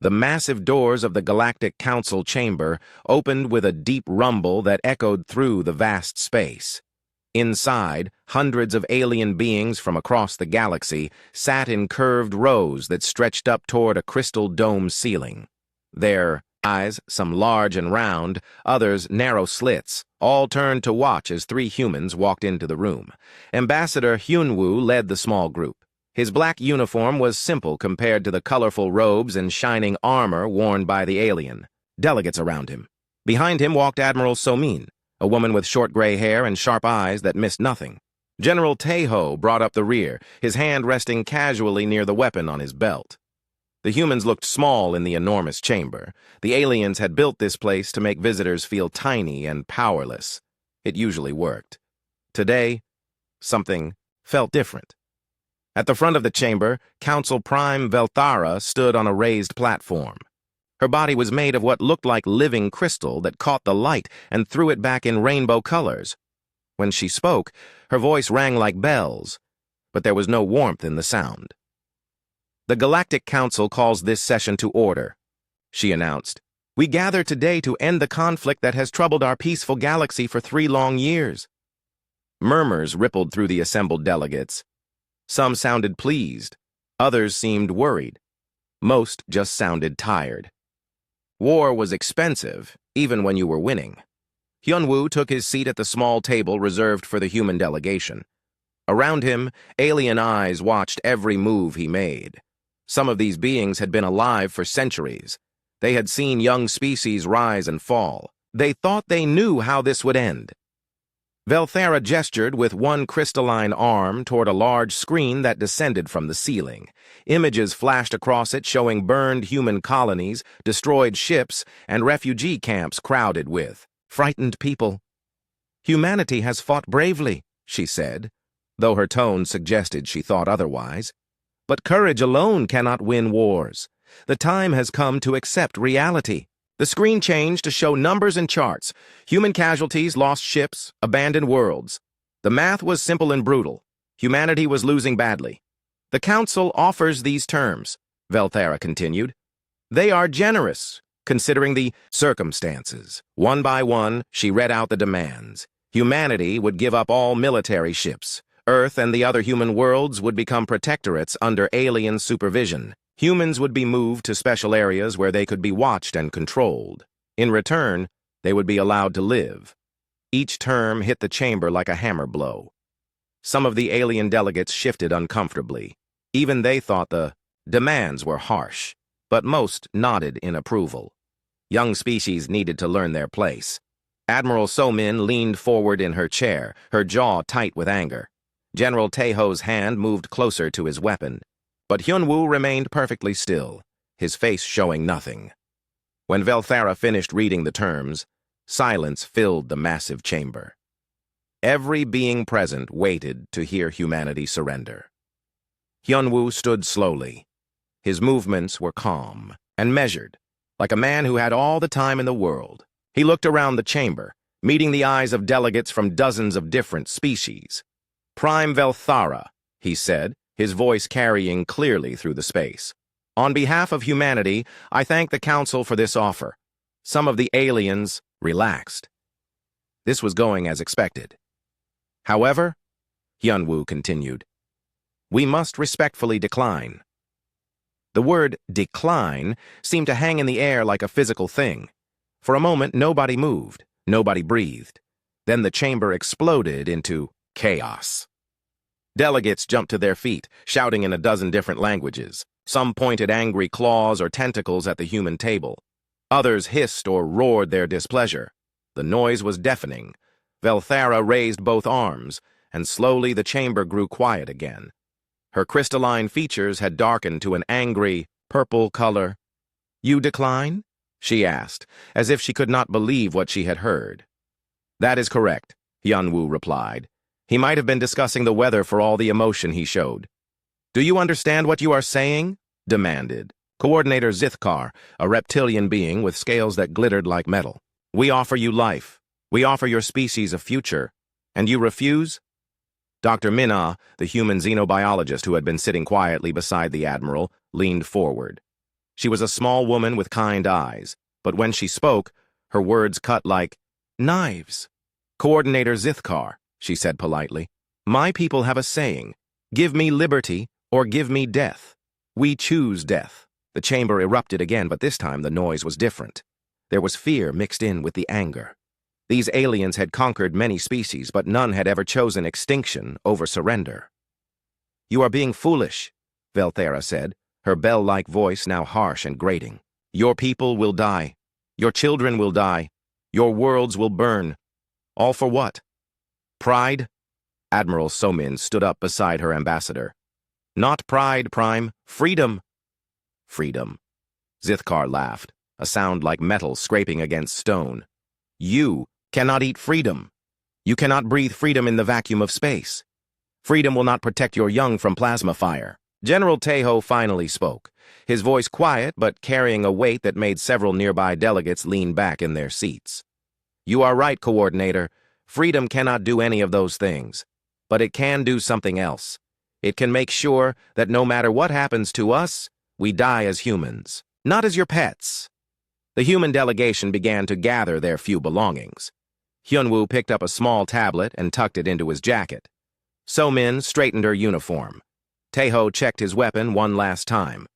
The massive doors of the Galactic Council chamber opened with a deep rumble that echoed through the vast space. Inside, hundreds of alien beings from across the galaxy sat in curved rows that stretched up toward a crystal dome ceiling. Their eyes, some large and round, others narrow slits, all turned to watch as three humans walked into the room. Ambassador Hyunwoo led the small group. His black uniform was simple compared to the colorful robes and shining armor worn by the alien. Delegates around him. Behind him walked Admiral Somin, a woman with short gray hair and sharp eyes that missed nothing. General Taeho brought up the rear, his hand resting casually near the weapon on his belt. The humans looked small in the enormous chamber. The aliens had built this place to make visitors feel tiny and powerless. It usually worked. Today, something felt different. At the front of the chamber, Council Prime Velthara stood on a raised platform. Her body was made of what looked like living crystal that caught the light and threw it back in rainbow colors. When she spoke, her voice rang like bells, but there was no warmth in the sound. "The Galactic Council calls this session to order," she announced. "We gather today to end the conflict that has troubled our peaceful galaxy for 3 long years." Murmurs rippled through the assembled delegates. Some sounded pleased, others seemed worried. Most just sounded tired. War was expensive, even when you were winning. Hyunwoo took his seat at the small table reserved for the human delegation. Around him, alien eyes watched every move he made. Some of these beings had been alive for centuries. They had seen young species rise and fall. They thought they knew how this would end. Velthara gestured with one crystalline arm toward a large screen that descended from the ceiling. Images flashed across it showing burned human colonies, destroyed ships, and refugee camps crowded with frightened people. "Humanity has fought bravely," she said, though her tone suggested she thought otherwise. "But courage alone cannot win wars. The time has come to accept reality." The screen changed to show numbers and charts. Human casualties, lost ships, abandoned worlds. The math was simple and brutal. Humanity was losing badly. "The Council offers these terms," Velthara continued. "They are generous, considering the circumstances." One by one, she read out the demands. Humanity would give up all military ships. Earth and the other human worlds would become protectorates under alien supervision. Humans would be moved to special areas where they could be watched and controlled. In return, they would be allowed to live. Each term hit the chamber like a hammer blow. Some of the alien delegates shifted uncomfortably. Even they thought the demands were harsh, but most nodded in approval. Young species needed to learn their place. Admiral Somin leaned forward in her chair, her jaw tight with anger. General Taeho's hand moved closer to his weapon. But Hyunwoo remained perfectly still, his face showing nothing. When Velthara finished reading the terms, silence filled the massive chamber. Every being present waited to hear humanity surrender. Hyunwoo stood slowly. His movements were calm and measured, like a man who had all the time in the world. He looked around the chamber, meeting the eyes of delegates from dozens of different species. "Prime Velthara," he said, his voice carrying clearly through the space. "On behalf of humanity, I thank the Council for this offer." Some of the aliens relaxed. This was going as expected. "However," Hyunwoo continued, "we must respectfully decline." The word decline seemed to hang in the air like a physical thing. For a moment, nobody moved, nobody breathed. Then the chamber exploded into chaos. Delegates jumped to their feet, shouting in a dozen different languages. Some pointed angry claws or tentacles at the human table. Others hissed or roared their displeasure. The noise was deafening. Velthara raised both arms, and slowly the chamber grew quiet again. Her crystalline features had darkened to an angry, purple color. "You decline?" she asked, as if she could not believe what she had heard. "That is correct," Hyunwoo replied. He might have been discussing the weather for all the emotion he showed. "Do you understand what you are saying?" demanded Coordinator Zithkar, a reptilian being with scales that glittered like metal. "We offer you life. We offer your species a future. And you refuse?" Dr. Minna, the human xenobiologist who had been sitting quietly beside the Admiral, leaned forward. She was a small woman with kind eyes, but when she spoke, her words cut like knives. "Coordinator Zithkar," she said politely, "my people have a saying, 'Give me liberty or give me death.' We choose death." The chamber erupted again, but this time the noise was different. There was fear mixed in with the anger. These aliens had conquered many species, but none had ever chosen extinction over surrender. "You are being foolish," Velthera said, her bell-like voice now harsh and grating. "Your people will die. Your children will die. Your worlds will burn. All for what? Pride?" Admiral Somin stood up beside her ambassador. "Not pride, Prime. Freedom." "Freedom." Zithkar laughed, a sound like metal scraping against stone. "You cannot eat freedom. You cannot breathe freedom in the vacuum of space. Freedom will not protect your young from plasma fire." General Tejo finally spoke, his voice quiet but carrying a weight that made several nearby delegates lean back in their seats. "You are right, Coordinator. Freedom cannot do any of those things. But it can do something else. It can make sure that no matter what happens to us, we die as humans, not as your pets." The human delegation began to gather their few belongings. Hyunwoo picked up a small tablet and tucked it into his jacket. So-min straightened her uniform. Tejo checked his weapon one last time.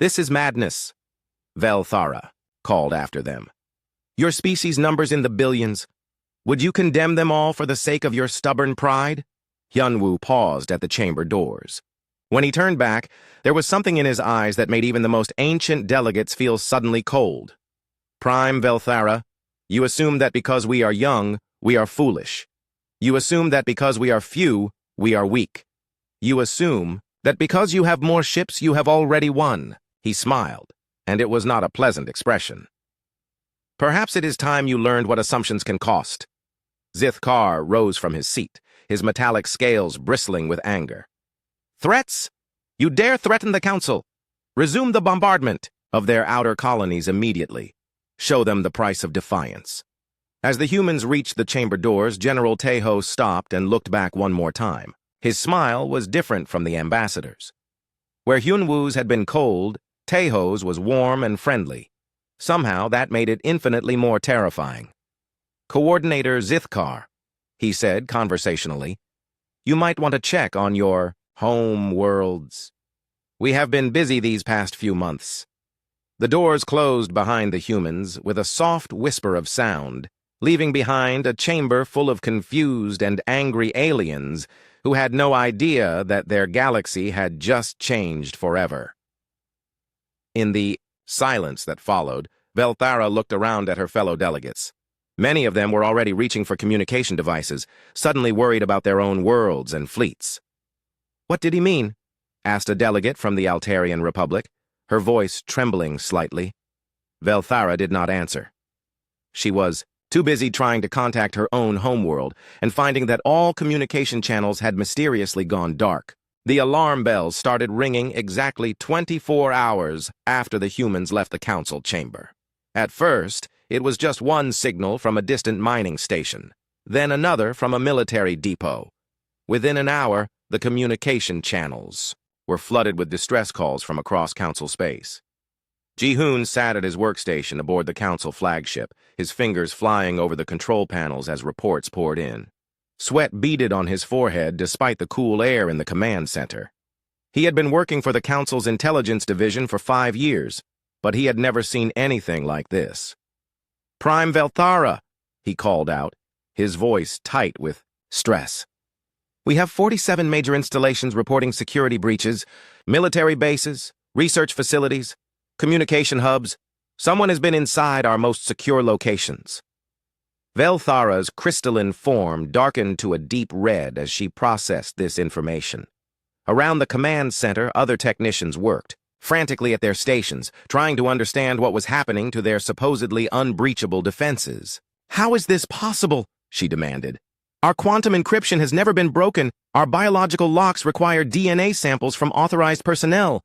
"This is madness," Velthara called after them. "Your species numbers in the billions. Would you condemn them all for the sake of your stubborn pride?" Hyunwoo paused at the chamber doors. When he turned back, there was something in his eyes that made even the most ancient delegates feel suddenly cold. "Prime Velthara, you assume that because we are young, we are foolish. You assume that because we are few, we are weak. You assume that because you have more ships, you have already won." He smiled, and it was not a pleasant expression. "Perhaps it is time you learned what assumptions can cost." Zithkar rose from his seat, his metallic scales bristling with anger. "Threats? You dare threaten the Council? Resume the bombardment of their outer colonies immediately. Show them the price of defiance." As the humans reached the chamber doors, General Tejo stopped and looked back one more time. His smile was different from the ambassadors. Where Hyunwoo's had been cold, Tejo's was warm and friendly. Somehow that made it infinitely more terrifying. "Coordinator Zithkar," he said conversationally, "you might want to check on your home worlds. We have been busy these past few months." The doors closed behind the humans with a soft whisper of sound, leaving behind a chamber full of confused and angry aliens who had no idea that their galaxy had just changed forever. In the silence that followed, Velthara looked around at her fellow delegates. Many of them were already reaching for communication devices, suddenly worried about their own worlds and fleets. "What did he mean?" asked a delegate from the Altarian Republic, her voice trembling slightly. Velthara did not answer. She was too busy trying to contact her own homeworld and finding that all communication channels had mysteriously gone dark. The alarm bells started ringing exactly 24 hours after the humans left the council chamber. At first, it was just one signal from a distant mining station, then another from a military depot. Within an hour, the communication channels were flooded with distress calls from across council space. Ji-hoon sat at his workstation aboard the council flagship, his fingers flying over the control panels as reports poured in. Sweat beaded on his forehead despite the cool air in the command center. He had been working for the council's intelligence division for 5 years, but he had never seen anything like this. "Prime Velthara," he called out, his voice tight with stress. "We have 47 major installations reporting security breaches, military bases, research facilities, communication hubs. Someone has been inside our most secure locations." Velthara's crystalline form darkened to a deep red as she processed this information. Around the command center, other technicians worked, frantically at their stations, trying to understand what was happening to their supposedly unbreachable defenses. "How is this possible?" she demanded. "Our quantum encryption has never been broken. Our biological locks require DNA samples from authorized personnel.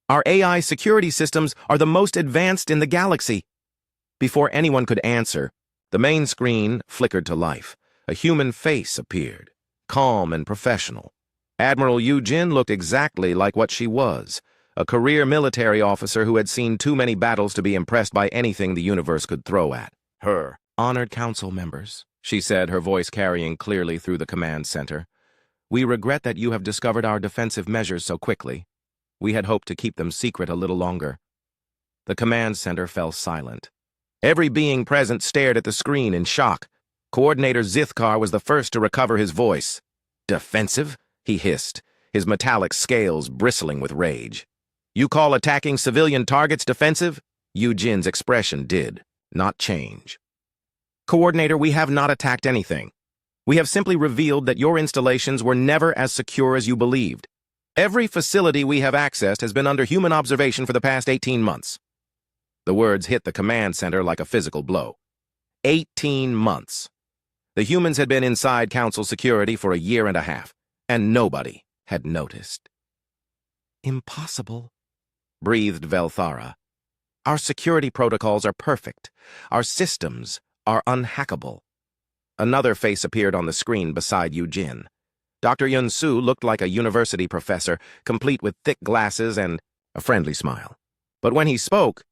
Our AI security systems are the most advanced in the galaxy." Before anyone could answer, the main screen flickered to life. A human face appeared, calm and professional. Admiral Yujin looked exactly like what she was, a career military officer who had seen too many battles to be impressed by anything the universe could throw at her. "Honored council members," she said, her voice carrying clearly through the command center. "We regret that you have discovered our defensive measures so quickly. We had hoped to keep them secret a little longer." The command center fell silent. Every being present stared at the screen in shock. Coordinator Zithkar was the first to recover his voice. "Defensive?" he hissed, his metallic scales bristling with rage. "You call attacking civilian targets defensive?" Yujin's expression did not change. "Coordinator, we have not attacked anything. We have simply revealed that your installations were never as secure as you believed. Every facility we have accessed has been under human observation for the past 18 months. The words hit the command center like a physical blow. 18 months. The humans had been inside Council security for a year and a half, and nobody had noticed. "Impossible," breathed Velthara. "Our security protocols are perfect. Our systems are unhackable." Another face appeared on the screen beside Yujin. Dr. Yun-Su looked like a university professor, complete with thick glasses and a friendly smile. But when he spoke,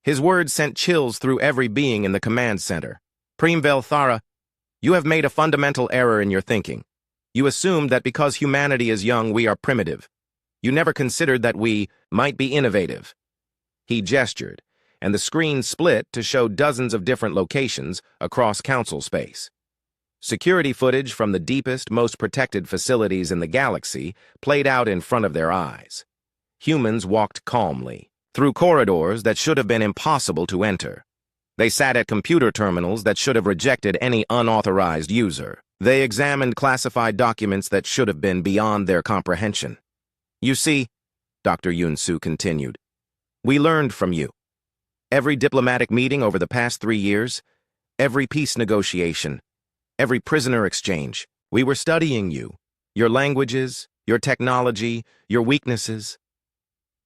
his words sent chills through every being in the command center. "Prem Velthara, you have made a fundamental error in your thinking. You assumed that because humanity is young, we are primitive. You never considered that we might be innovative." He gestured, and the screen split to show dozens of different locations across Council space. Security footage from the deepest, most protected facilities in the galaxy played out in front of their eyes. Humans walked calmly through corridors that should have been impossible to enter. They sat at computer terminals that should have rejected any unauthorized user. They examined classified documents that should have been beyond their comprehension. "You see," Dr. Yun-Su continued, "we learned from you. Every diplomatic meeting over the past 3 years, every peace negotiation, every prisoner exchange, we were studying you, your languages, your technology, your weaknesses."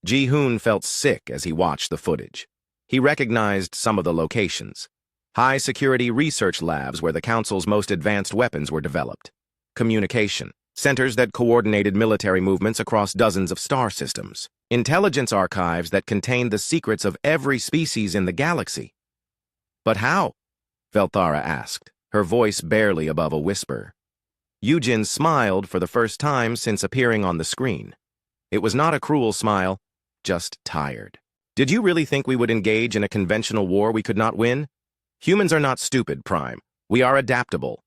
Ji-Hoon felt sick as he watched the footage. He recognized some of the locations. High-security research labs where the Council's most advanced weapons were developed. Communication centers that coordinated military movements across dozens of star systems. Intelligence archives that contained the secrets of every species in the galaxy. "But how?" Velthara asked, her voice barely above a whisper. Yujin smiled for the first time since appearing on the screen. It was not a cruel smile, just tired. "Did you really think we would engage in a conventional war we could not win? Humans are not stupid, Prime. We are adaptable."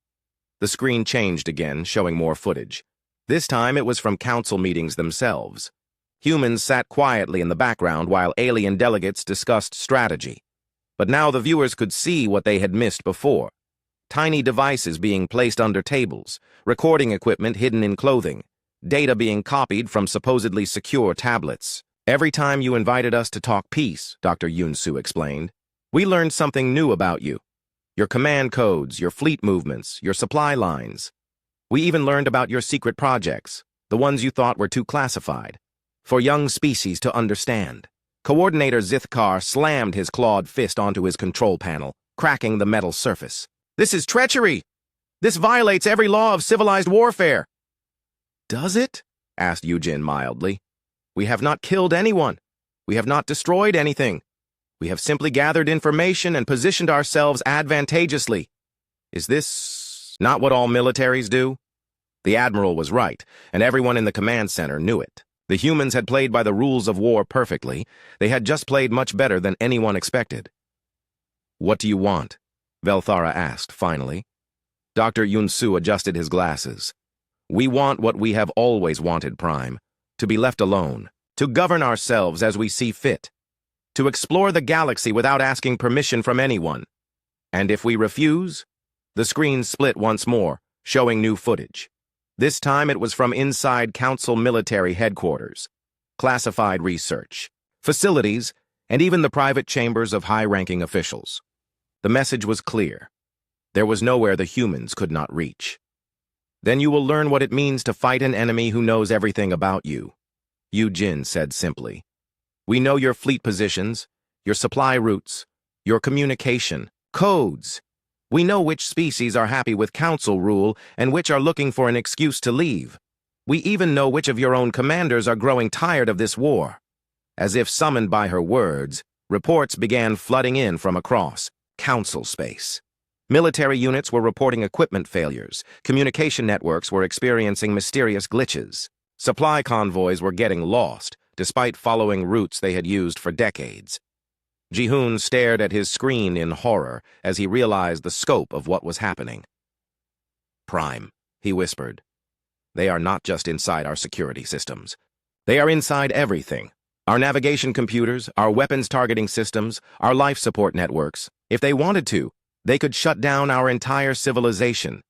The screen changed again, showing more footage. This time it was from Council meetings themselves. Humans sat quietly in the background while alien delegates discussed strategy. But now the viewers could see what they had missed before. Tiny devices being placed under tables, recording equipment hidden in clothing, data being copied from supposedly secure tablets. "Every time you invited us to talk peace," Dr. Yun-Su explained, "we learned something new about you. Your command codes, your fleet movements, your supply lines. We even learned about your secret projects, the ones you thought were too classified, for young species to understand." Coordinator Zithkar slammed his clawed fist onto his control panel, cracking the metal surface. "This is treachery! This violates every law of civilized warfare!" "Does it?" asked Yujin mildly. "We have not killed anyone. We have not destroyed anything. We have simply gathered information and positioned ourselves advantageously. Is this not what all militaries do?" The Admiral was right, and everyone in the command center knew it. The humans had played by the rules of war perfectly. They had just played much better than anyone expected. "What do you want?" Velthara asked, finally. Dr. Yun-Su adjusted his glasses. "We want what we have always wanted, Prime. To be left alone. To govern ourselves as we see fit. To explore the galaxy without asking permission from anyone. And if we refuse?" The screen split once more, showing new footage. This time it was from inside Council military headquarters, classified research, facilities, and even the private chambers of high-ranking officials. The message was clear. There was nowhere the humans could not reach. "Then you will learn what it means to fight an enemy who knows everything about you," Yujin said simply. "We know your fleet positions, your supply routes, your communication, codes. We know which species are happy with Council rule and which are looking for an excuse to leave. We even know which of your own commanders are growing tired of this war. As if summoned by her words, reports began flooding in from across Council space. Military units were reporting equipment failures. Communication networks were experiencing mysterious glitches. Supply convoys were getting lost, despite following routes they had used for decades. Ji-hoon stared at his screen in horror as he realized the scope of what was happening. "Prime," he whispered. "They are not just inside our security systems. They are inside everything. Our navigation computers, our weapons targeting systems, our life support networks. If they wanted to, they could shut down our entire civilization."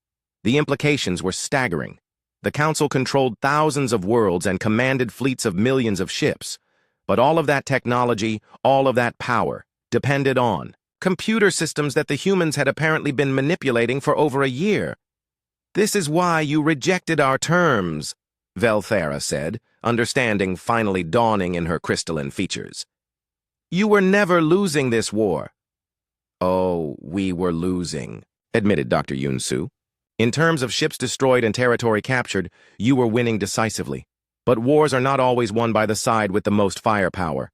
The implications were staggering. The Council controlled thousands of worlds and commanded fleets of millions of ships. But all of that technology, all of that power, depended on computer systems that the humans had apparently been manipulating for over a year. "This is why you rejected our terms," Velthera said, understanding finally dawning in her crystalline features. "You were never losing this war." "Oh, we were losing," admitted Dr. Yunsu. "In terms of ships destroyed and territory captured, you were winning decisively. But wars are not always won by the side with the most firepower.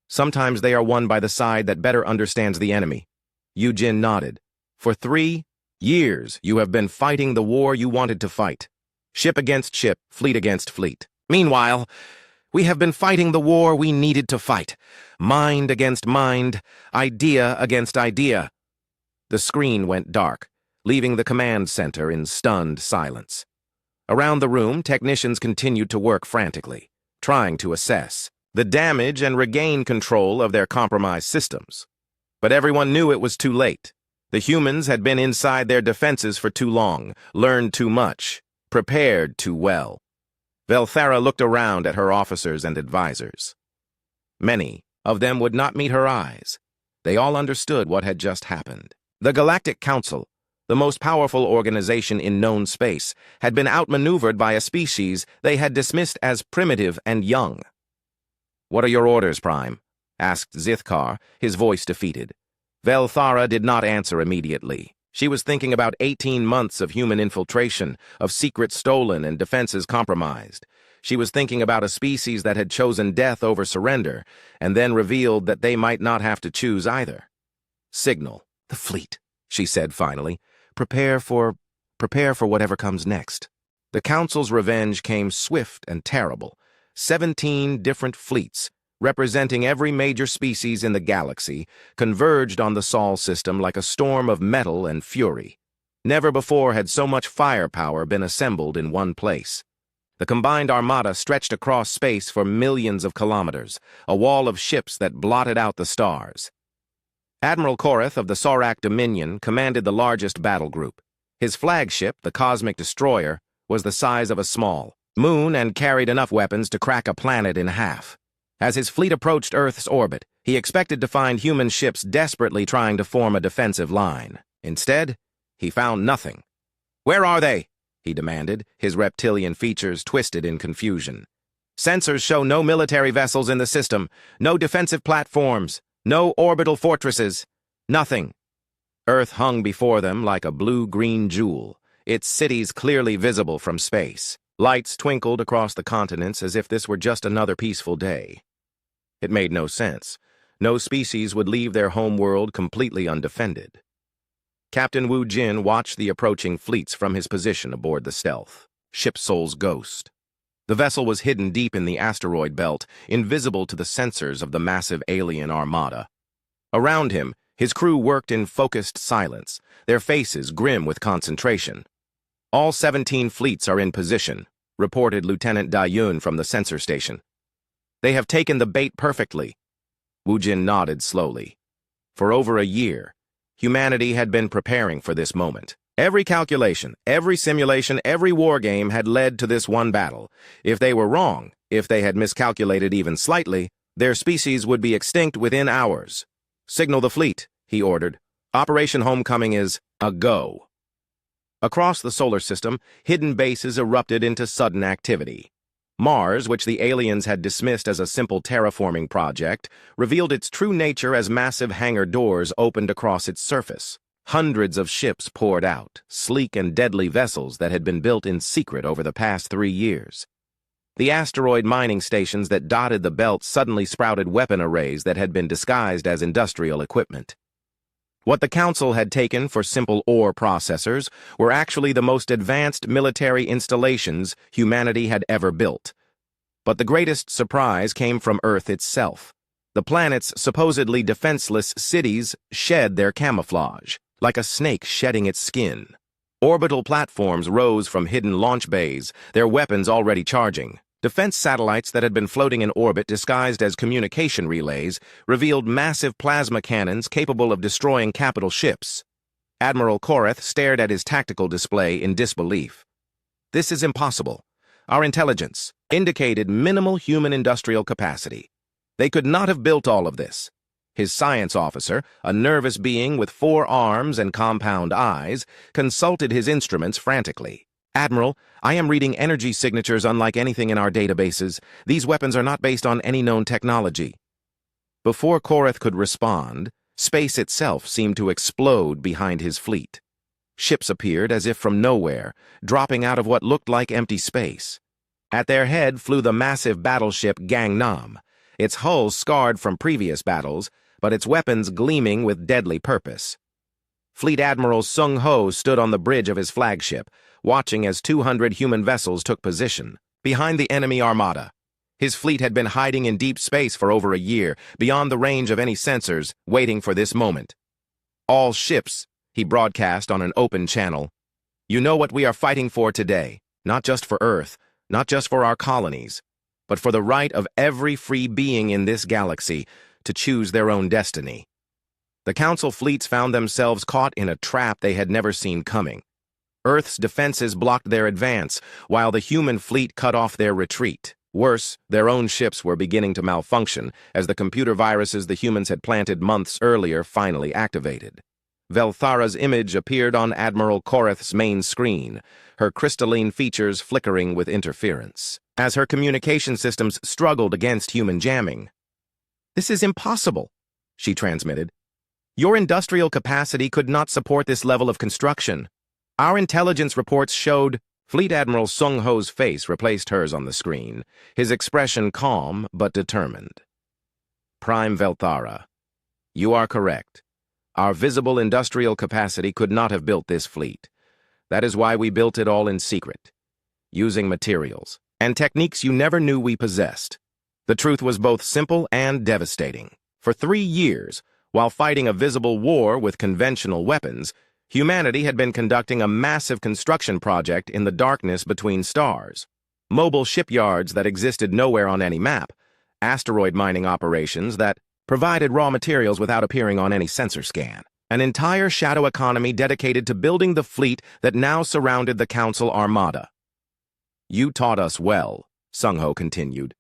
Sometimes they are won by the side that better understands the enemy." Yujin nodded. "For 3 years, you have been fighting the war you wanted to fight. Ship against ship, fleet against fleet. Meanwhile, we have been fighting the war we needed to fight. Mind against mind, idea against idea." The screen went dark, leaving the command center in stunned silence. Around the room, technicians continued to work frantically, trying to assess the damage and regain control of their compromised systems. But everyone knew it was too late. The humans had been inside their defenses for too long, learned too much, prepared too well. Velthera looked around at her officers and advisors. Many of them would not meet her eyes. They all understood what had just happened. The Galactic Council, the most powerful organization in known space, had been outmaneuvered by a species they had dismissed as primitive and young. "What are your orders, Prime?" asked Zithkar, his voice defeated. Velthara did not answer immediately. She was thinking about 18 months of human infiltration, of secrets stolen and defenses compromised. She was thinking about a species that had chosen death over surrender, and then revealed that they might not have to choose either. "Signal the fleet," she said finally. Prepare for whatever comes next." The Council's revenge came swift and terrible. 17 different fleets, representing every major species in the galaxy, converged on the Sol system like a storm of metal and fury. Never before had so much firepower been assembled in one place. The combined armada stretched across space for millions of kilometers, a wall of ships that blotted out the stars. Admiral Korath of the Sorak Dominion commanded the largest battle group. His flagship, the Cosmic Destroyer, was the size of a small moon and carried enough weapons to crack a planet in half. As his fleet approached Earth's orbit, he expected to find human ships desperately trying to form a defensive line. Instead, he found nothing. "Where are they?" he demanded, his reptilian features twisted in confusion. "Sensors show no military vessels in the system, no defensive platforms. No orbital fortresses. Nothing." Earth hung before them like a blue-green jewel, its cities clearly visible from space. Lights twinkled across the continents as if this were just another peaceful day. It made no sense. No species would leave their home world completely undefended. Captain Wu Jin watched the approaching fleets from his position aboard the Stealth, Shipsoul's Ghost. The vessel was hidden deep in the asteroid belt, invisible to the sensors of the massive alien armada. Around him, his crew worked in focused silence, their faces grim with concentration. "All 17 fleets are in position," reported Lieutenant Dayun from the sensor station. "They have taken the bait perfectly." Wu Jin nodded slowly. For over a year, humanity had been preparing for this moment. Every calculation, every simulation, every war game had led to this one battle. If they were wrong, if they had miscalculated even slightly, their species would be extinct within hours. "Signal the fleet," he ordered. "Operation Homecoming is a go." Across the solar system, hidden bases erupted into sudden activity. Mars, which the aliens had dismissed as a simple terraforming project, revealed its true nature as massive hangar doors opened across its surface. Hundreds of ships poured out, sleek and deadly vessels that had been built in secret over the past 3 years. The asteroid mining stations that dotted the belt suddenly sprouted weapon arrays that had been disguised as industrial equipment. What the Council had taken for simple ore processors were actually the most advanced military installations humanity had ever built. But the greatest surprise came from Earth itself. The planet's supposedly defenseless cities shed their camouflage, like a snake shedding its skin. Orbital platforms rose from hidden launch bays, their weapons already charging. Defense satellites that had been floating in orbit disguised as communication relays revealed massive plasma cannons capable of destroying capital ships. Admiral Koreth stared at his tactical display in disbelief. This is impossible. Our intelligence indicated minimal human industrial capacity. They could not have built all of this. His science officer, a nervous being with 4 arms and compound eyes, consulted his instruments frantically. Admiral, I am reading energy signatures unlike anything in our databases. These weapons are not based on any known technology. Before Koreth could respond, space itself seemed to explode behind his fleet. Ships appeared as if from nowhere, dropping out of what looked like empty space. At their head flew the massive battleship Gangnam, its hull scarred from previous battles, but its weapons gleaming with deadly purpose. Fleet Admiral Sung Ho stood on the bridge of his flagship, watching as 200 human vessels took position, behind the enemy armada. His fleet had been hiding in deep space for over a year, beyond the range of any sensors, waiting for this moment. All ships, he broadcast on an open channel. You know what we are fighting for today, not just for Earth, not just for our colonies, but for the right of every free being in this galaxy to choose their own destiny. The Council fleets found themselves caught in a trap they had never seen coming. Earth's defenses blocked their advance, while the human fleet cut off their retreat. Worse, their own ships were beginning to malfunction as the computer viruses the humans had planted months earlier finally activated. Velthara's image appeared on Admiral Koreth's main screen, her crystalline features flickering with interference, as her communication systems struggled against human jamming. "This is impossible," she transmitted. "Your industrial capacity could not support this level of construction. Our intelligence reports showed—" Fleet Admiral Sung Ho's face replaced hers on the screen, his expression calm but determined. "Prime Velthara, you are correct. Our visible industrial capacity could not have built this fleet. That is why we built it all in secret, using materials and techniques you never knew we possessed. The truth was both simple and devastating. For 3 years, while fighting a visible war with conventional weapons, humanity had been conducting a massive construction project in the darkness between stars. Mobile shipyards that existed nowhere on any map, asteroid mining operations that provided raw materials without appearing on any sensor scan. An entire shadow economy dedicated to building the fleet that now surrounded the Council armada. "You taught us well," Sung Ho continued.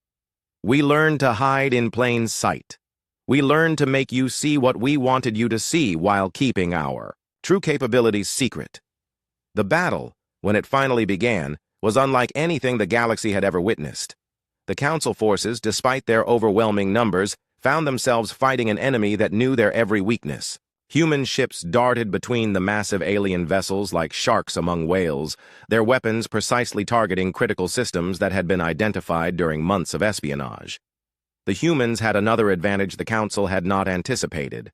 "We learned to hide in plain sight. We learned to make you see what we wanted you to see while keeping our true capabilities secret." The battle, when it finally began, was unlike anything the galaxy had ever witnessed. The Council forces, despite their overwhelming numbers, found themselves fighting an enemy that knew their every weakness. Human ships darted between the massive alien vessels like sharks among whales, their weapons precisely targeting critical systems that had been identified during months of espionage. The humans had another advantage the Council had not anticipated.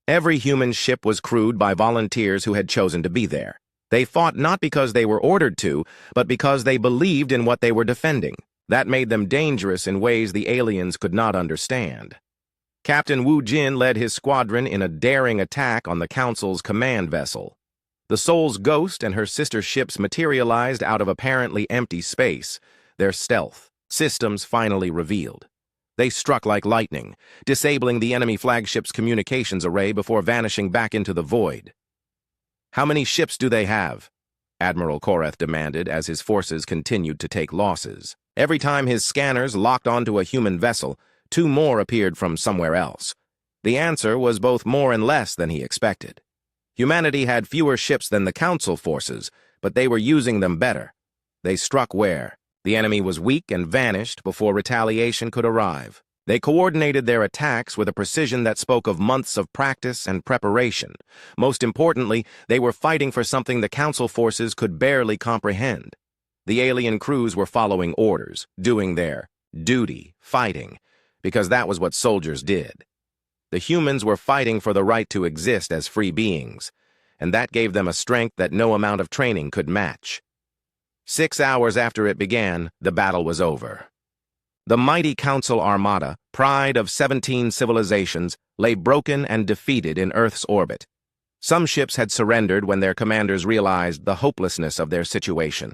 Every human ship was crewed by volunteers who had chosen to be there. They fought not because they were ordered to, but because they believed in what they were defending. That made them dangerous in ways the aliens could not understand. Captain Wu Jin led his squadron in a daring attack on the Council's command vessel. The Soul's Ghost and her sister ships materialized out of apparently empty space, their stealth systems finally revealed. They struck like lightning, disabling the enemy flagship's communications array before vanishing back into the void. "How many ships do they have?" Admiral Koreth demanded as his forces continued to take losses. Every time his scanners locked onto a human vessel, 2 more appeared from somewhere else. The answer was both more and less than he expected. Humanity had fewer ships than the Council forces, but they were using them better. They struck where the enemy was weak and vanished before retaliation could arrive. They coordinated their attacks with a precision that spoke of months of practice and preparation. Most importantly, they were fighting for something the Council forces could barely comprehend. The alien crews were following orders, doing their duty, fighting, because that was what soldiers did. The humans were fighting for the right to exist as free beings, and that gave them a strength that no amount of training could match. 6 hours after it began, the battle was over. The mighty Council Armada, pride of 17 civilizations, lay broken and defeated in Earth's orbit. Some ships had surrendered when their commanders realized the hopelessness of their situation.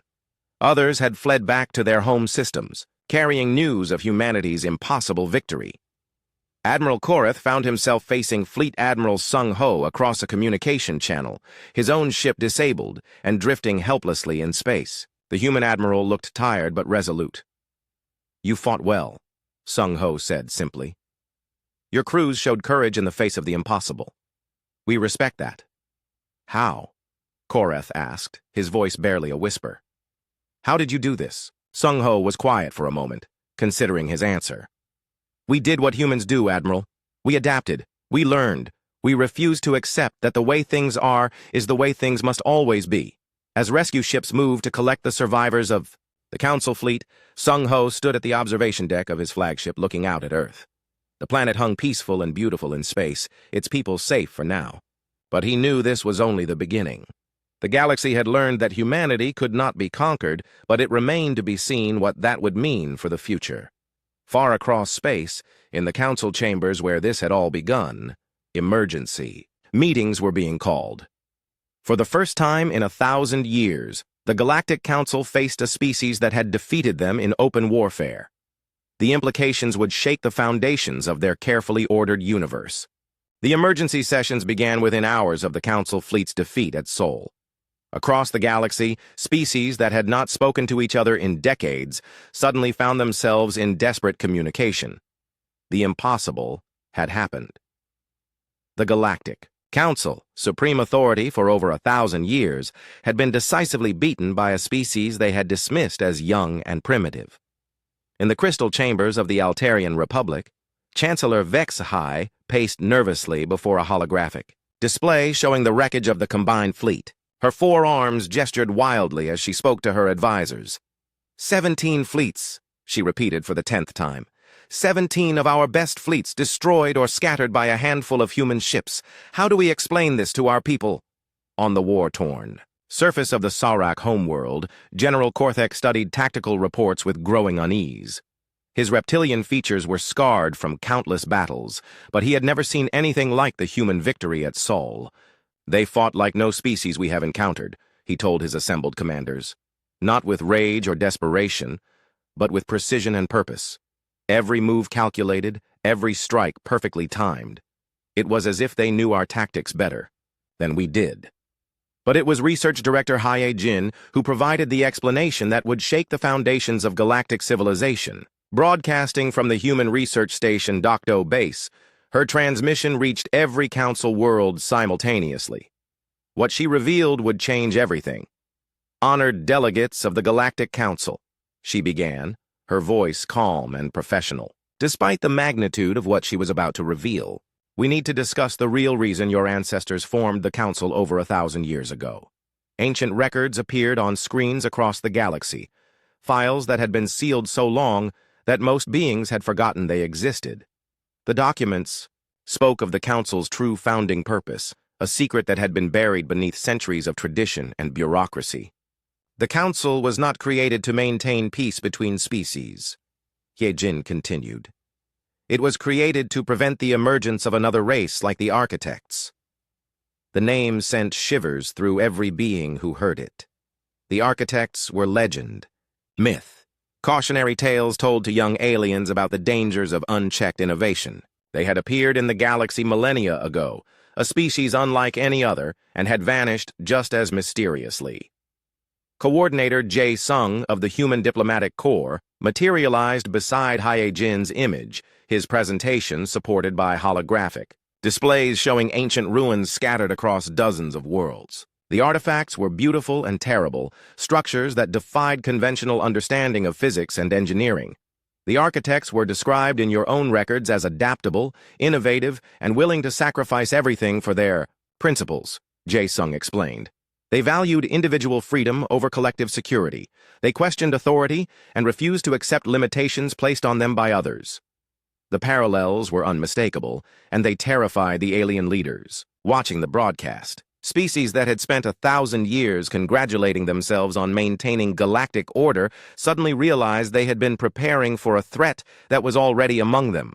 Others had fled back to their home systems, carrying news of humanity's impossible victory. Admiral Korath found himself facing Fleet Admiral Sung Ho across a communication channel, his own ship disabled and drifting helplessly in space. The human admiral looked tired but resolute. "You fought well," Sung Ho said simply. "Your crews showed courage in the face of the impossible. We respect that." "How?" Korath asked, his voice barely a whisper. "How did you do this?" Sung Ho was quiet for a moment, considering his answer. "We did what humans do, Admiral. We adapted. We learned. We refused to accept that the way things are is the way things must always be. As rescue ships moved to collect the survivors of the Council fleet, Sung Ho stood at the observation deck of his flagship looking out at Earth. The planet hung peaceful and beautiful in space, its people safe for now. But he knew this was only the beginning. The galaxy had learned that humanity could not be conquered, but it remained to be seen what that would mean for the future. Far across space, in the council chambers where this had all begun, emergency meetings were being called. For the first time in 1,000 years, the Galactic Council faced a species that had defeated them in open warfare. The implications would shake the foundations of their carefully ordered universe. The emergency sessions began within hours of the Council fleet's defeat at Sol. Across the galaxy, species that had not spoken to each other in decades suddenly found themselves in desperate communication. The impossible had happened. The Galactic Council, supreme authority for over 1,000 years, had been decisively beaten by a species they had dismissed as young and primitive. In the crystal chambers of the Altarian Republic, Chancellor Vexhai paced nervously before a holographic display showing the wreckage of the combined fleet. Her 4 arms gestured wildly as she spoke to her advisors. 17 fleets, she repeated for the 10th time. 17 of our best fleets destroyed or scattered by a handful of human ships. How do we explain this to our people? On the war-torn surface of the Saurak homeworld, General Korthek studied tactical reports with growing unease. His reptilian features were scarred from countless battles, but he had never seen anything like the human victory at Sol. "They fought like no species we have encountered," he told his assembled commanders. "Not with rage or desperation, but with precision and purpose. Every move calculated, every strike perfectly timed. It was as if they knew our tactics better than we did." But it was Research Director Haye Jin who provided the explanation that would shake the foundations of galactic civilization. Broadcasting from the human research station Docto Base, her transmission reached every council world simultaneously. What she revealed would change everything. "Honored delegates of the Galactic Council," she began, her voice calm and professional. Despite the magnitude of what she was about to reveal, we need to discuss the real reason your ancestors formed the Council over 1,000 years ago. Ancient records appeared on screens across the galaxy, files that had been sealed so long that most beings had forgotten they existed. The documents spoke of the Council's true founding purpose, a secret that had been buried beneath centuries of tradition and bureaucracy. The Council was not created to maintain peace between species, Ye-Jin continued. It was created to prevent the emergence of another race like the Architects. The name sent shivers through every being who heard it. The Architects were legend, myth, cautionary tales told to young aliens about the dangers of unchecked innovation. They had appeared in the galaxy millennia ago, a species unlike any other, and had vanished just as mysteriously. Coordinator Jae Sung of the Human Diplomatic Corps materialized beside Haye Jin's image, his presentation supported by holographic displays showing ancient ruins scattered across dozens of worlds. The artifacts were beautiful and terrible, structures that defied conventional understanding of physics and engineering. The Architects were described in your own records as adaptable, innovative, and willing to sacrifice everything for their principles, Jae Sung explained. They valued individual freedom over collective security. They questioned authority and refused to accept limitations placed on them by others. The parallels were unmistakable, and they terrified the alien leaders. Watching the broadcast, species that had spent 1,000 years congratulating themselves on maintaining galactic order suddenly realized they had been preparing for a threat that was already among them.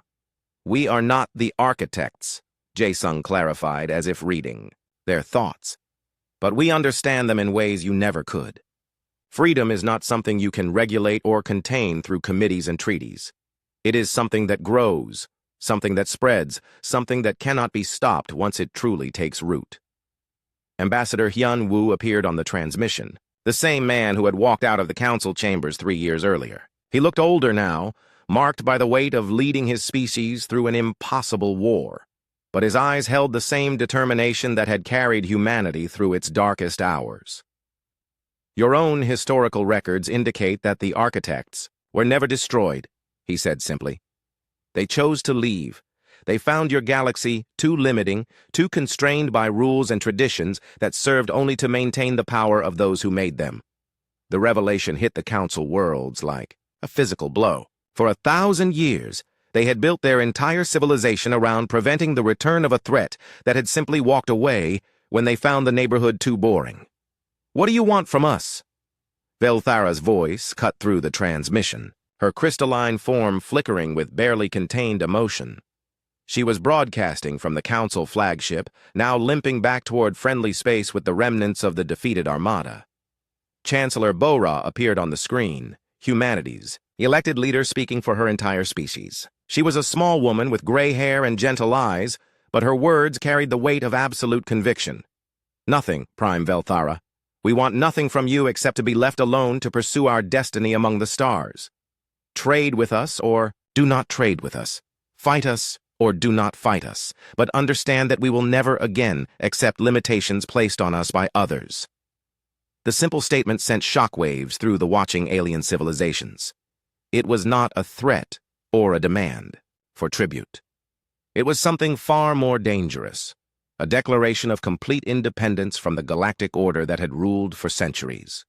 "We are not the architects," Jae-sung clarified as if reading their thoughts. "But we understand them in ways you never could. Freedom is not something you can regulate or contain through committees and treaties. It is something that grows, something that spreads, something that cannot be stopped once it truly takes root." Ambassador Hyun-woo appeared on the transmission, the same man who had walked out of the council chambers 3 years earlier. He looked older now, marked by the weight of leading his species through an impossible war. But his eyes held the same determination that had carried humanity through its darkest hours. "Your own historical records indicate that the architects were never destroyed," he said simply. "They chose to leave. They found your galaxy too limiting, too constrained by rules and traditions that served only to maintain the power of those who made them." The revelation hit the council worlds like a physical blow. For 1,000 years, they had built their entire civilization around preventing the return of a threat that had simply walked away when they found the neighborhood too boring. "What do you want from us?" Velthara's voice cut through the transmission, her crystalline form flickering with barely contained emotion. She was broadcasting from the council flagship, now limping back toward friendly space with the remnants of the defeated armada. Chancellor Bora appeared on the screen, humanity's elected leader speaking for her entire species. She was a small woman with gray hair and gentle eyes, but her words carried the weight of absolute conviction. "Nothing, Prime Velthara. We want nothing from you except to be left alone to pursue our destiny among the stars. Trade with us or do not trade with us. Fight us or do not fight us, but understand that we will never again accept limitations placed on us by others." The simple statement sent shockwaves through the watching alien civilizations. It was not a threat or a demand for tribute. It was something far more dangerous, a declaration of complete independence from the galactic order that had ruled for centuries.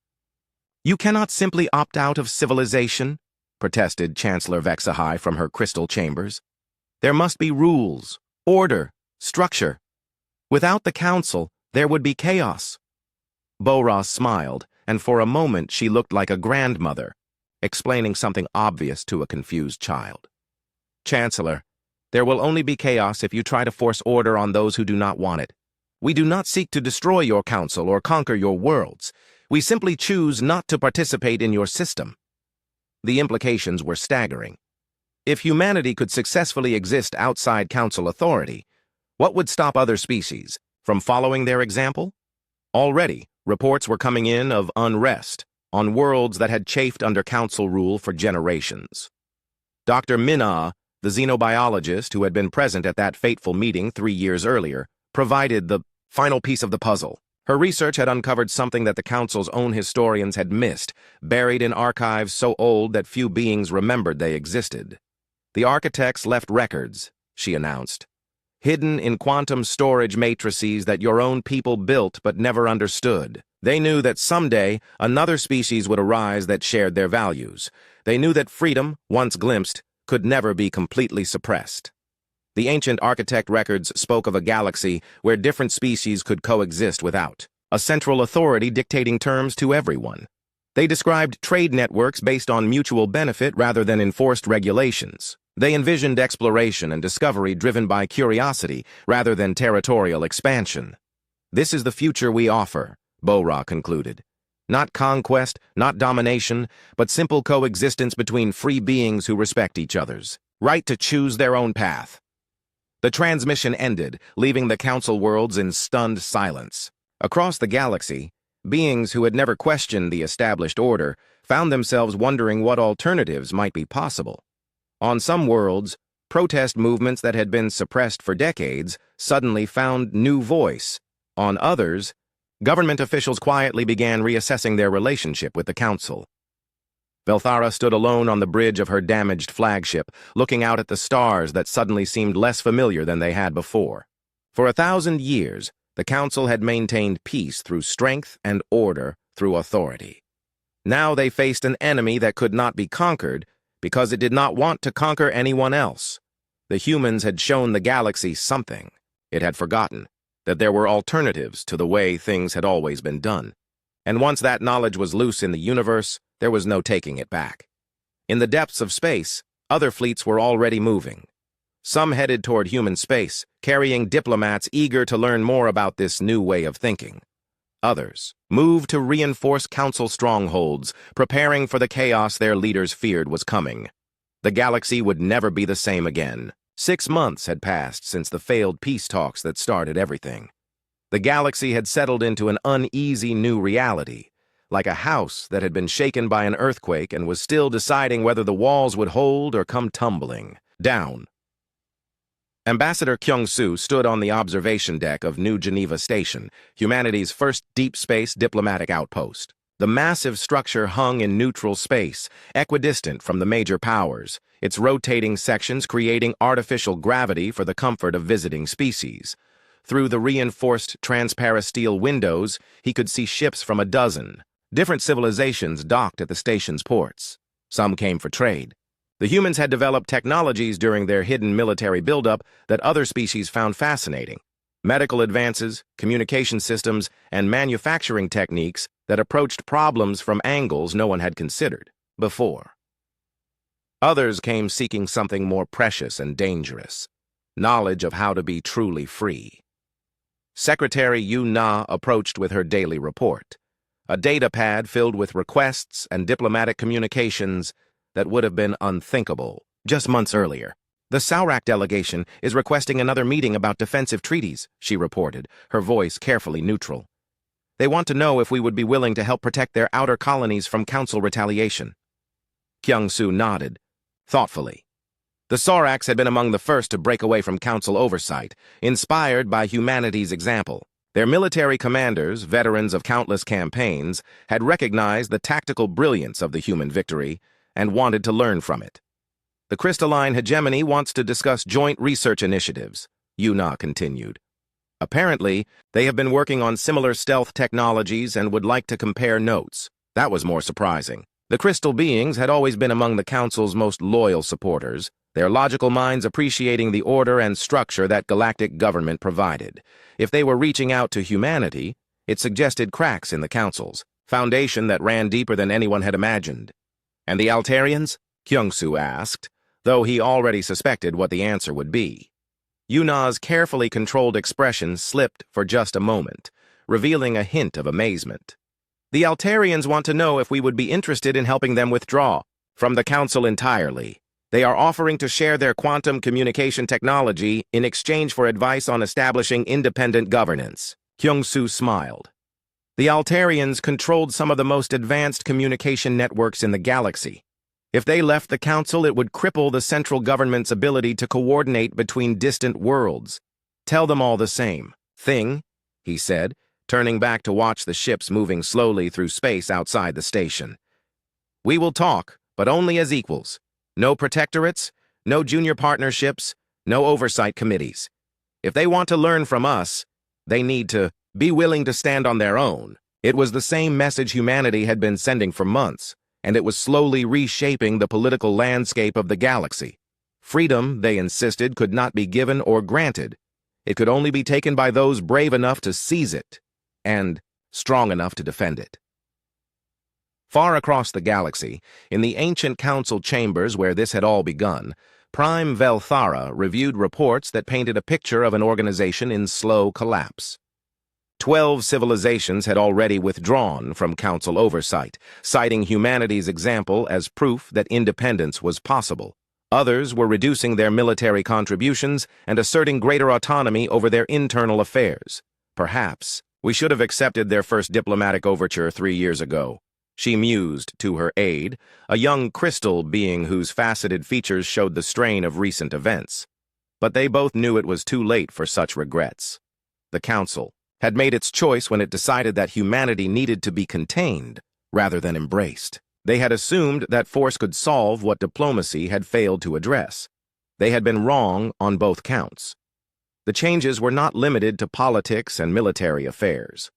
"You cannot simply opt out of civilization," protested Chancellor Vexahai from her crystal chambers. "There must be rules, order, structure. Without the council, there would be chaos." Bora smiled, and for a moment she looked like a grandmother, explaining something obvious to a confused child. "Chancellor, there will only be chaos if you try to force order on those who do not want it. We do not seek to destroy your council or conquer your worlds. We simply choose not to participate in your system." The implications were staggering. If humanity could successfully exist outside council authority, what would stop other species from following their example? Already, reports were coming in of unrest on worlds that had chafed under council rule for generations. Dr. Minna, the xenobiologist who had been present at that fateful meeting 3 years earlier, provided the final piece of the puzzle. Her research had uncovered something that the council's own historians had missed, buried in archives so old that few beings remembered they existed. "The architects left records," she announced, "hidden in quantum storage matrices that your own people built but never understood. They knew that someday another species would arise that shared their values. They knew that freedom, once glimpsed, could never be completely suppressed. The ancient architect records spoke of a galaxy where different species could coexist without a central authority dictating terms to everyone. They described trade networks based on mutual benefit rather than enforced regulations. They envisioned exploration and discovery driven by curiosity rather than territorial expansion. This is the future we offer, Bora concluded. Not conquest, not domination, but simple coexistence between free beings who respect each other's right to choose their own path. The transmission ended, leaving the council worlds in stunned silence. Across the galaxy, beings who had never questioned the established order found themselves wondering what alternatives might be possible. On some worlds, protest movements that had been suppressed for decades suddenly found new voice. On others, government officials quietly began reassessing their relationship with the council. Velthara stood alone on the bridge of her damaged flagship, looking out at the stars that suddenly seemed less familiar than they had before. For 1,000 years, The Council had maintained peace through strength and order through authority. Now they faced an enemy that could not be conquered because it did not want to conquer anyone else. The humans had shown the galaxy something. It had forgotten that there were alternatives to the way things had always been done. And once that knowledge was loose in the universe, there was no taking it back. In the depths of space, other fleets were already moving. Some headed toward human space, carrying diplomats eager to learn more about this new way of thinking. Others moved to reinforce Council strongholds, preparing for the chaos their leaders feared was coming. The galaxy would never be the same again. 6 months had passed since the failed peace talks that started everything. The galaxy had settled into an uneasy new reality, like a house that had been shaken by an earthquake and was still deciding whether the walls would hold or come tumbling down. Ambassador Kyung-soo stood on the observation deck of New Geneva Station, humanity's first deep space diplomatic outpost. The massive structure hung in neutral space, equidistant from the major powers, its rotating sections creating artificial gravity for the comfort of visiting species. Through the reinforced transparasteel windows, he could see ships from a dozen. Different civilizations docked at the station's ports. Some came for trade. The humans had developed technologies during their hidden military buildup that other species found fascinating. Medical advances, communication systems, and manufacturing techniques that approached problems from angles no one had considered before. Others came seeking something more precious and dangerous, knowledge of how to be truly free. Secretary Yu Na approached with her daily report, a data pad filled with requests and diplomatic communications that would have been unthinkable just months earlier. The Saurak delegation is requesting another meeting about defensive treaties, she reported, her voice carefully neutral. They want to know if we would be willing to help protect their outer colonies from Council retaliation. Kyung-soo nodded, thoughtfully. The Sauraks had been among the first to break away from Council oversight, inspired by humanity's example. Their military commanders, veterans of countless campaigns, had recognized the tactical brilliance of the human victory and wanted to learn from it. The crystalline hegemony wants to discuss joint research initiatives, Yuna continued. Apparently, they have been working on similar stealth technologies and would like to compare notes. That was more surprising. The crystal beings had always been among the Council's most loyal supporters, their logical minds appreciating the order and structure that galactic government provided. If they were reaching out to humanity, it suggested cracks in the Council's foundation that ran deeper than anyone had imagined. And the Altarians? Kyung-soo asked, though he already suspected what the answer would be. Yuna's carefully controlled expression slipped for just a moment, revealing a hint of amazement. The Altarians want to know if we would be interested in helping them withdraw from the Council entirely. They are offering to share their quantum communication technology in exchange for advice on establishing independent governance. Kyung-soo smiled. The Altarians controlled some of the most advanced communication networks in the galaxy. If they left the Council, it would cripple the central government's ability to coordinate between distant worlds. Tell them all the same thing, he said, turning back to watch the ships moving slowly through space outside the station. We will talk, but only as equals. No protectorates, no junior partnerships, no oversight committees. If they want to learn from us, they need to be willing to stand on their own. It was the same message humanity had been sending for months, and it was slowly reshaping the political landscape of the galaxy. Freedom, they insisted, could not be given or granted. It could only be taken by those brave enough to seize it and strong enough to defend it. Far across the galaxy, in the ancient council chambers where this had all begun, Prime Velthara reviewed reports that painted a picture of an organization in slow collapse. 12 civilizations had already withdrawn from council oversight, citing humanity's example as proof that independence was possible. Others were reducing their military contributions and asserting greater autonomy over their internal affairs. Perhaps we should have accepted their first diplomatic overture 3 years ago, she mused to her aide, a young crystal being whose faceted features showed the strain of recent events. But they both knew it was too late for such regrets. The council had made its choice when it decided that humanity needed to be contained rather than embraced. They had assumed that force could solve what diplomacy had failed to address. They had been wrong on both counts. The changes were not limited to politics and military affairs.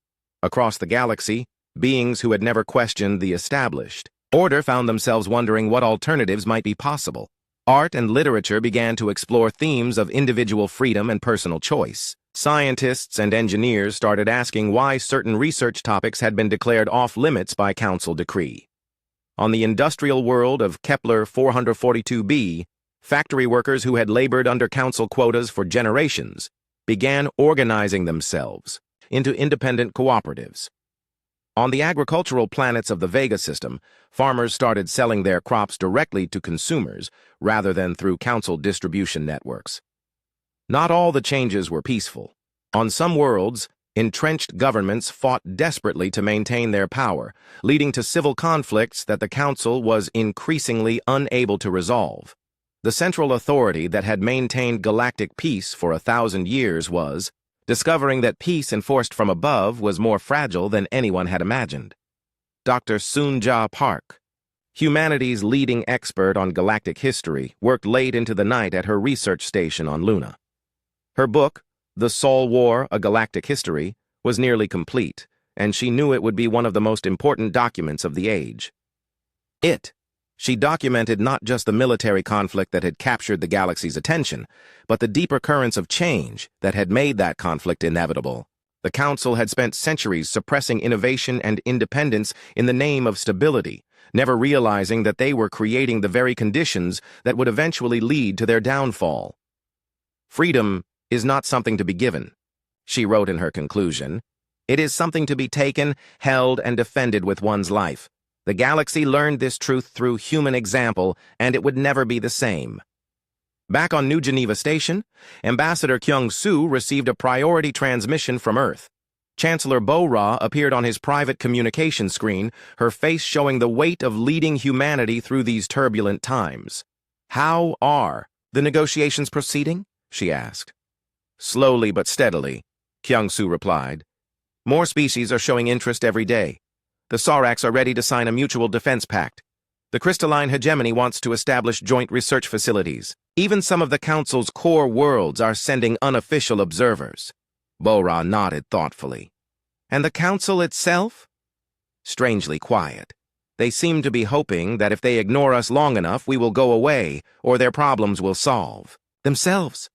Across the galaxy, beings who had never questioned the established order found themselves wondering what alternatives might be possible. Art and literature began to explore themes of individual freedom and personal choice. Scientists and engineers started asking why certain research topics had been declared off-limits by Council decree. On the industrial world of Kepler 442b, factory workers who had labored under Council quotas for generations began organizing themselves into independent cooperatives. On the agricultural planets of the Vega system, farmers started selling their crops directly to consumers rather than through Council distribution networks. Not all the changes were peaceful. On some worlds, entrenched governments fought desperately to maintain their power, leading to civil conflicts that the Council was increasingly unable to resolve. The central authority that had maintained galactic peace for 1,000 years was discovering that peace enforced from above was more fragile than anyone had imagined. Dr. Soon-Ja Park, humanity's leading expert on galactic history, worked late into the night at her research station on Luna. Her book, The Sol War, A Galactic History, was nearly complete, and she knew it would be one of the most important documents of the age. She documented not just the military conflict that had captured the galaxy's attention, but the deeper currents of change that had made that conflict inevitable. The Council had spent centuries suppressing innovation and independence in the name of stability, never realizing that they were creating the very conditions that would eventually lead to their downfall. Freedom is not something to be given, she wrote in her conclusion. It is something to be taken, held, and defended with one's life. The galaxy learned this truth through human example, and it would never be the same. Back on New Geneva Station, Ambassador Kyung-soo received a priority transmission from Earth. Chancellor Bo-Ra appeared on his private communication screen, her face showing the weight of leading humanity through these turbulent times. "How are the negotiations proceeding?" she asked. "Slowly but steadily," Kyung-soo replied. "More species are showing interest every day. The Saraks are ready to sign a mutual defense pact. The crystalline hegemony wants to establish joint research facilities. Even some of the Council's core worlds are sending unofficial observers." Bo-Ra nodded thoughtfully. "And the Council itself?" "Strangely quiet. They seem to be hoping that if they ignore us long enough, we will go away, or their problems will solve themselves."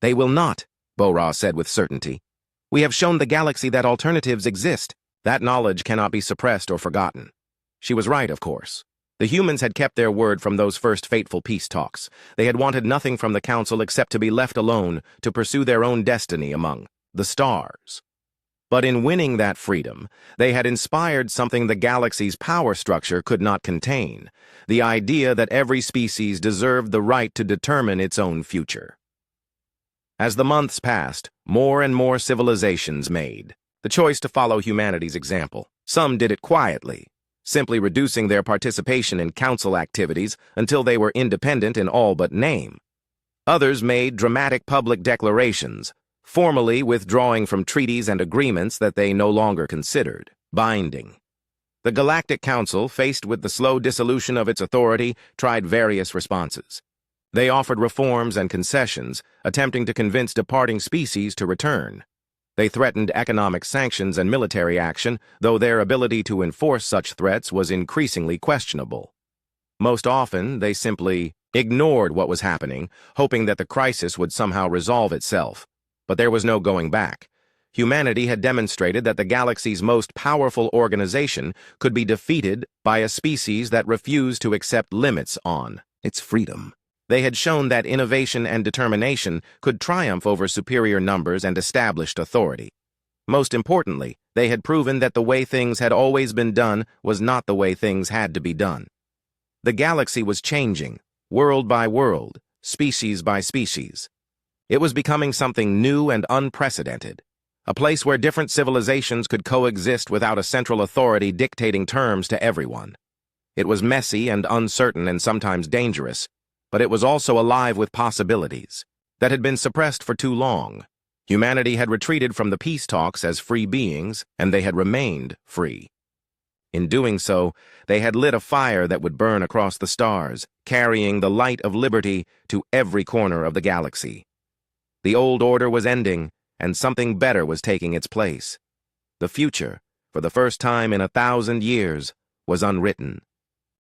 "They will not," Bo-Ra said with certainty. "We have shown the galaxy that alternatives exist. That knowledge cannot be suppressed or forgotten." She was right, of course. The humans had kept their word from those first fateful peace talks. They had wanted nothing from the Council except to be left alone to pursue their own destiny among the stars. But in winning that freedom, they had inspired something the galaxy's power structure could not contain, the idea that every species deserved the right to determine its own future. As the months passed, more and more civilizations made the choice to follow humanity's example. Some did it quietly, simply reducing their participation in Council activities until they were independent in all but name. Others made dramatic public declarations, formally withdrawing from treaties and agreements that they no longer considered binding. The Galactic Council, faced with the slow dissolution of its authority, tried various responses. They offered reforms and concessions, attempting to convince departing species to return. They threatened economic sanctions and military action, though their ability to enforce such threats was increasingly questionable. Most often, they simply ignored what was happening, hoping that the crisis would somehow resolve itself. But there was no going back. Humanity had demonstrated that the galaxy's most powerful organization could be defeated by a species that refused to accept limits on its freedom. They had shown that innovation and determination could triumph over superior numbers and established authority. Most importantly, they had proven that the way things had always been done was not the way things had to be done. The galaxy was changing, world by world, species by species. It was becoming something new and unprecedented, a place where different civilizations could coexist without a central authority dictating terms to everyone. It was messy and uncertain and sometimes dangerous, but it was also alive with possibilities that had been suppressed for too long. Humanity had retreated from the peace talks as free beings, and they had remained free. In doing so, they had lit a fire that would burn across the stars, carrying the light of liberty to every corner of the galaxy. The old order was ending, and something better was taking its place. The future, for the first time in 1,000 years, was unwritten.